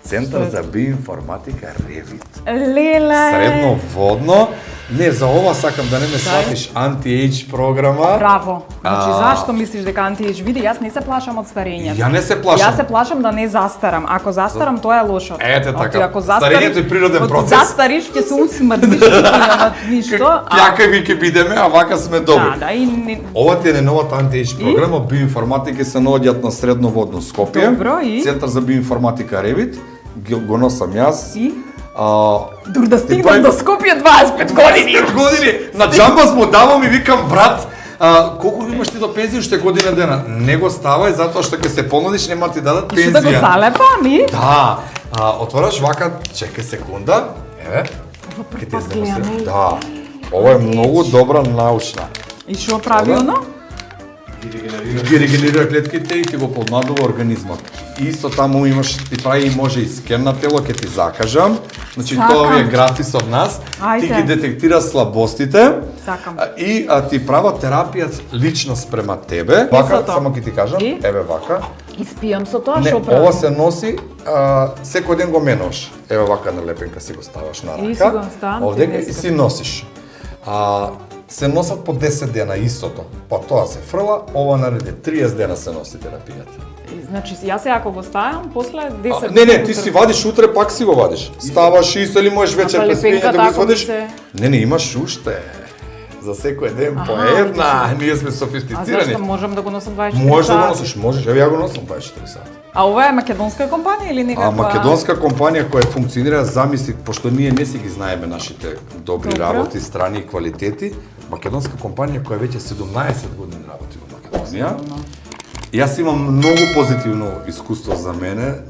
Центар за биоинформатика Ревит. Леле! Средноводно. Не, за ова сакам да не ме сватиш анти-ейдж програма. Браво. Значи, зашто мислиш дека анти-ейдж види? Јас не се плашам од старењето. Ја не се плашам. Јас се плашам да не застарам. Ако застарам, тоа е лошо. Ете така. Ако застариш, Старењето е природен процес. Застариш, ќе се усмрдиш, нема ништо. Јакави ќе бидеме, а вака сме добри. Да, и Ова ти е новата анти-ейдж програма, биоинформатика се наоѓаат на Средноводно Скопје. Добро, и? Центар за биоинформатика Ревит. Го носам јас. И? Дур да стигнам до Скопје 25 години. 25 години. На џамба смо давам и викам брат, колку имаш ти до пензија уште година дена? Не го ставај затоа што ќе се понудиш, нема ти дадат Што пензија. да го залепам и? Да. Отвораш вака, чекај секунда. Еве. Ќе ти гледаме. Да. Ова е многу добра научна. И што прави оно? Ги регенерира клетките и ти го подмладува организмот. Исто таму имаш, ти прави и може и скен на тело, ќе ти закажам. Значи Сакам. тоа ви е гратис од нас. Ајде. Ти ги детектира слабостите. Сакам. И ти права терапија лично спрема тебе. Вака, Мислото. само ќе ти кажам, И? еве вака. Испијам со тоа, Не, што прави? ова се носи, секој ден го менуваш. Еве вака на лепенка си го ставаш на рака. И си го ставам, Овдека ти и си носиш. Се носат по 10 дена истото. Па тоа се фрла, ова нареди 30 дена се носи терапијата. Значи, јас се ако го ставам, после 10 Не, ти си вадиш утре, пак си го вадиш. Ставаш исто или можеш вечер пред спиење да го ако извадиш. ми се- Не, имаш уште. За секој ден по една. Ние сме А софистицирани. зашто можам да го носам 24 Можеш да го сати? носиш, можеш. Еве ја го носам 24 сати. А ова е македонска компанија или некаква? Македонска компанија која функционира, замисли, пошто ние не си ги знаеме нашите добри Добро. работи, страни и квалитети, македонска компанија која веќе 17 години работи во Македонија. Јас имам многу позитивно искуство за мене.